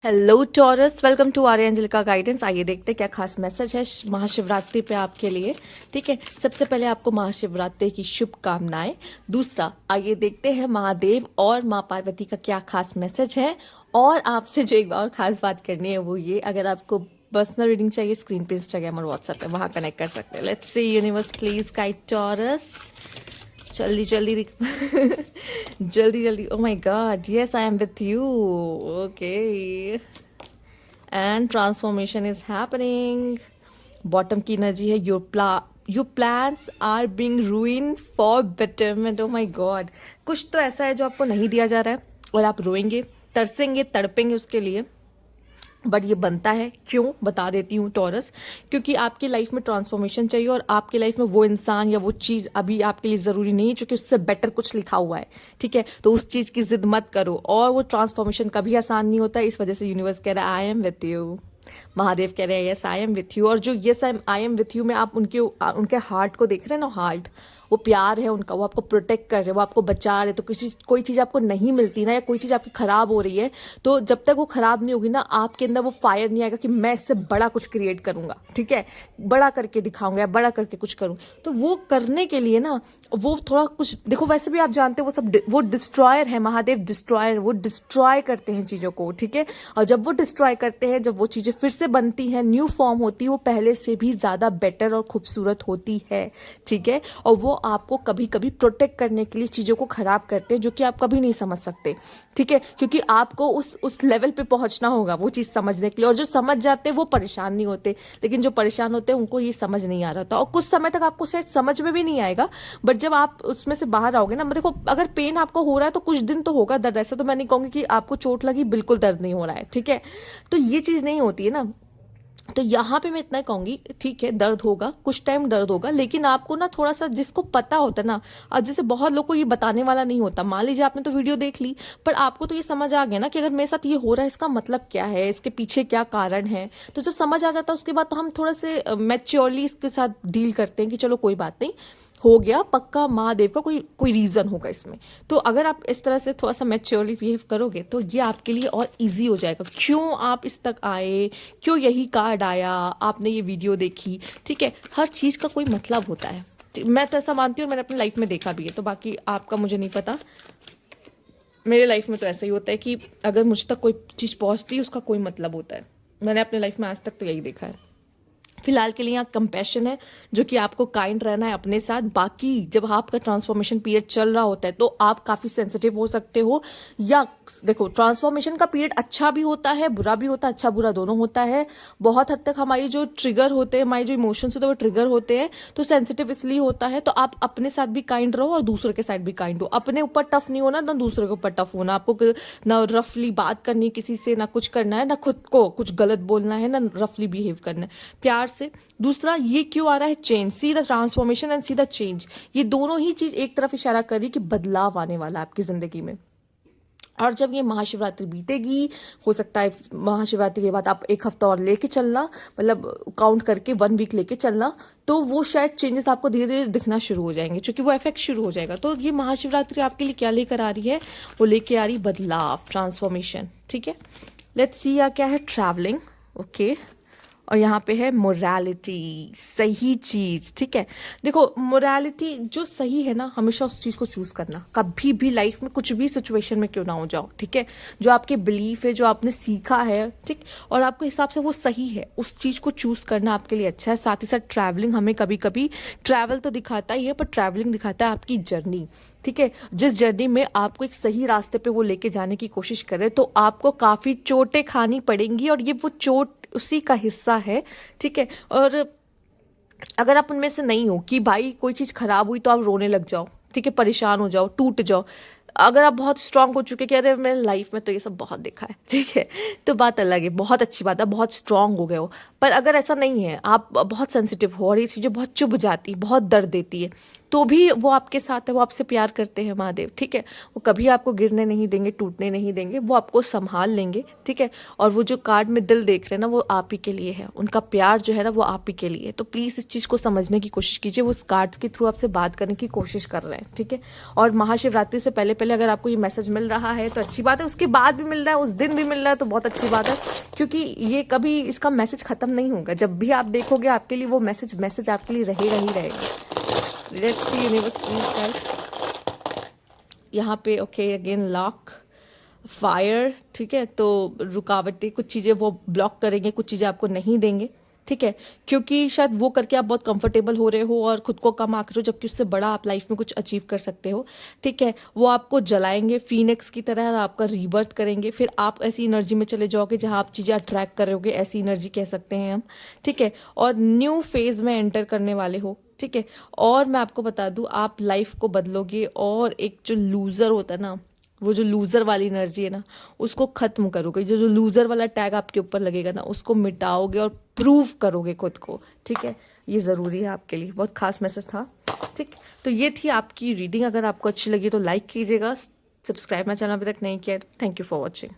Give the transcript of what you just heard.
Hello taurus, welcome to आर्यंजल का guidance. आइए देखते हैं क्या खास मैसेज है महाशिवरात्रि पे आपके लिए। ठीक है, सबसे पहले आपको महाशिवरात्रि की शुभकामनाएं। दूसरा, आइए देखते हैं महादेव और माँ पार्वती का क्या खास मैसेज है। और आपसे जो एक और खास बात करनी है वो ये, अगर आपको पर्सनल रीडिंग चाहिए, स्क्रीन पे इंस्टाग्राम और व्हाट्सएप है, वहां कनेक्ट कर सकते हैं। Let's see universe please guide Taurus. जल्दी जल्दी जल्दी जल्दी। Oh my god, yes I am with you. Okay, and transformation is happening. Bottom की एनर्जी है, your plans are being ruin for betterment. Oh my god, कुछ तो ऐसा है जो आपको नहीं दिया जा रहा है और आप रोएंगे, तरसेंगे, तड़पेंगे उसके लिए, बट ये बनता है। क्यों, बता देती हूँ टॉरस। क्योंकि आपकी लाइफ में ट्रांसफॉर्मेशन चाहिए और आपकी लाइफ में वो इंसान या वो चीज़ अभी आपके लिए ज़रूरी नहीं है, क्योंकि उससे बेटर कुछ लिखा हुआ है। ठीक है, तो उस चीज़ की जिद मत करो। और वो ट्रांसफॉर्मेशन कभी आसान नहीं होता है, इस वजह से यूनिवर्स कह रहा है आई एम विथ यू। महादेव कह रहे हैं yes I am with you. और जो yes I am with you में आप उनके हार्ट को देख रहे हैं ना, हार्ट, वो प्यार है उनका, वो आपको प्रोटेक्ट कर रहे हैं, वो आपको बचा रहे। तो कोई चीज़ आपको नहीं मिलती ना, या कोई चीज़ आपकी खराब हो रही है, तो जब तक वो खराब नहीं होगी ना, आपके अंदर वो फायर नहीं आएगा कि मैं इससे बड़ा कुछ क्रिएट करूंगा। ठीक है, बड़ा करके दिखाऊंगा या बड़ा करके कुछ करूँ। तो वो करने के लिए ना, वो थोड़ा कुछ देखो, वैसे भी आप जानते हो वो डिस्ट्रॉयर है। महादेव डिस्ट्रॉयर, वो डिस्ट्रॉय करते हैं चीज़ों को। ठीक है, और जब वो डिस्ट्रॉय करते हैं, जब वो चीज़ें फिर से बनती हैं, न्यू फॉर्म होती है, वो पहले से भी ज़्यादा बेटर और खूबसूरत होती है। ठीक है, और वो आपको कभी कभी प्रोटेक्ट करने के लिए चीज़ों को खराब करते हैं, जो कि आप कभी नहीं समझ सकते। ठीक है, क्योंकि आपको उस लेवल पे पहुंचना होगा वो चीज़ समझने के लिए। और जो समझ जाते हैं वो परेशान नहीं होते, लेकिन जो परेशान होते हैं उनको ये समझ नहीं आ रहा था। और कुछ समय तक आपको शायद समझ में भी नहीं आएगा, बट जब आप उसमें से बाहर आओगे ना, देखो, अगर पेन आपको हो रहा है तो कुछ दिन तो होगा दर्द। ऐसा तो मैं नहीं कहूँगी कि आपको चोट लगी बिल्कुल दर्द नहीं हो रहा है। ठीक है, तो ये चीज़ नहीं होती है ना। तो यहाँ पे मैं इतना कहूंगी, ठीक है, दर्द होगा, कुछ टाइम दर्द होगा, लेकिन आपको ना थोड़ा सा, जिसको पता होता है ना, आज जैसे बहुत लोग को ये बताने वाला नहीं होता। मान लीजिए आपने तो वीडियो देख ली, पर आपको तो ये समझ आ गया ना कि अगर मेरे साथ ये हो रहा है, इसका मतलब क्या है, इसके पीछे क्या कारण है। तो जब समझ आ जाता है, उसके बाद तो हम थोड़ा से मैच्योरली इसके साथ डील करते हैं कि चलो कोई बात नहीं, हो गया, पक्का महादेव का कोई कोई रीजन होगा इसमें। तो अगर आप इस तरह से थोड़ा सा मैच्योरली बिहेव करोगे तो ये आपके लिए और इजी हो जाएगा। क्यों आप इस तक आए, क्यों यही कार्ड आया, आपने ये वीडियो देखी। ठीक है, हर चीज़ का कोई मतलब होता है। मैं तो ऐसा मानती हूँ, मैंने अपनी लाइफ में देखा भी है। तो बाकी आपका मुझे नहीं पता, मेरे लाइफ में तो ऐसा ही होता है कि अगर मुझ तक कोई चीज़ पहुँचती है उसका कोई मतलब होता है। मैंने अपनी लाइफ में आज तक तो यही देखा है। फिलहाल के लिए यहाँ कंपैशन है, जो कि आपको काइंड रहना है अपने साथ। बाकी जब आपका ट्रांसफॉर्मेशन पीरियड चल रहा होता है तो आप काफ़ी सेंसिटिव हो सकते हो। या देखो, ट्रांसफॉर्मेशन का पीरियड अच्छा भी होता है, बुरा भी होता है, अच्छा बुरा दोनों होता है। बहुत हद तक हमारी जो ट्रिगर होते हैं, हमारे जो इमोशंस होते हैं वो ट्रिगर होते हैं। तो सेंसिटिव इसलिए होता है। तो आप अपने साथ भी काइंड रहो और दूसरे के साथ भी काइंड हो। अपने ऊपर टफ नहीं होना, ना दूसरे के ऊपर टफ होना। आपको ना रफली बात करनी है किसी से, ना कुछ करना है, ना खुद को कुछ गलत बोलना है, ना रफली बिहेव करना है, प्यार से। दूसरा, ये क्यों आ रहा है change, see the transformation and see the change. ये दोनों ही चीज एक तरफ इशारा कर रही है कि बदलाव आने वाला है आपकी जिंदगी में। और जब ये महाशिवरात्रि बीतेगी, हो सकता है महाशिवरात्रि के बाद आप एक हफ्ता और लेके चलना, मतलब काउंट करके 1 वीक लेके चलना, तो वो शायद चेंजेस आपको धीरे धीरे दिखना शुरू हो जाएंगे, क्योंकि वो इफेक्ट शुरू हो जाएगा। तो ये महाशिवरात्रि आपके लिए क्या लेकर आ रही है, वो लेके आ रही बदलाव, ट्रांसफॉर्मेशन। ठीक है, लेट्स सी क्या है, ट्रैवलिंग। ओके, और यहाँ पे है मोरालिटी, सही चीज़। ठीक है, देखो, मोरालिटी जो सही है ना, हमेशा उस चीज़ को चूज़ करना, कभी भी लाइफ में कुछ भी सिचुएशन में क्यों ना हो जाओ। ठीक है, जो आपके बिलीफ है, जो आपने सीखा है, ठीक, और आपके हिसाब से वो सही है, उस चीज़ को चूज़ करना आपके लिए अच्छा है। साथ ही साथ ट्रैवलिंग, हमें कभी कभी ट्रैवल तो दिखाता ही है, पर ट्रैवलिंग दिखाता है आपकी जर्नी। ठीक है, जिस जर्नी में आपको एक सही रास्ते पे वो लेके जाने की कोशिश करे, तो आपको काफ़ी चोटें खानी पड़ेंगी, और ये वो चोट उसी का हिस्सा है। ठीक है, और अगर आप उनमें से नहीं हो कि भाई कोई चीज़ खराब हुई तो आप रोने लग जाओ, ठीक है, परेशान हो जाओ, टूट जाओ। अगर आप बहुत स्ट्रांग हो चुके कि अरे मेरे लाइफ में तो ये सब बहुत देखा है, ठीक है, तो बात अलग है, बहुत अच्छी बात है, बहुत स्ट्रांग हो गए हो। पर अगर ऐसा नहीं है, आप बहुत सेंसिटिव हो और ये चीज़ें बहुत चुभ जाती, बहुत दर्द देती है, तो भी वो आपके साथ है, वो आपसे प्यार करते हैं महादेव, ठीक है। वो कभी आपको गिरने नहीं देंगे, टूटने नहीं देंगे, वो आपको संभाल लेंगे, ठीक है। और वो जो कार्ड में दिल देख रहे हैं ना, वो आप ही के लिए है, उनका प्यार जो है ना वो आप ही के लिए। तो प्लीज़ इस चीज़ को समझने की कोशिश कीजिए, वो उस कार्ड के थ्रू आपसे बात करने की कोशिश कर रहे हैं, ठीक है। और महाशिवरात्रि से पहले पहले अगर आपको ये मैसेज मिल रहा है तो अच्छी बात है, उसके बाद भी मिल रहा है, उस दिन भी मिल रहा है तो बहुत अच्छी बात है, क्योंकि ये कभी इसका मैसेज ख़त्म नहीं होगा। जब भी आप देखोगे आपके लिए वो मैसेज आपके लिए रहेगा ही रहेगा। Let's see universe please guys. यहाँ पे ओके अगेन लॉक फायर, ठीक है। तो रुकावटें, कुछ चीज़ें वो ब्लॉक करेंगे, कुछ चीज़ें आपको नहीं देंगे, ठीक है। क्योंकि शायद वो करके आप बहुत कंफर्टेबल हो रहे हो और खुद को कम आंक रहे हो, जबकि उससे बड़ा आप लाइफ में कुछ अचीव कर सकते हो, ठीक है। वो आपको जलाएंगे फीनिक्स की तरह और आपका रीबर्थ करेंगे, फिर आप ऐसी एनर्जी में चले जाओगे जहाँ आप चीज़ें अट्रैक्ट करोगे, ऐसी एनर्जी कह सकते हैं हम, ठीक है। और न्यू फेज में एंटर करने वाले हो, ठीक है। और मैं आपको बता दूं, आप लाइफ को बदलोगे और एक जो लूज़र होता है ना, वो जो लूज़र वाली एनर्जी है ना, उसको ख़त्म करोगे। जो जो लूज़र वाला टैग आपके ऊपर लगेगा ना, उसको मिटाओगे और प्रूव करोगे खुद को, ठीक है। ये ज़रूरी है आपके लिए, बहुत खास मैसेज था, ठीक। तो ये थी आपकी रीडिंग। अगर आपको अच्छी लगी तो लाइक कीजिएगा, सब्सक्राइब मेरा चैनल अभी तक नहीं किया। Thank you for watching.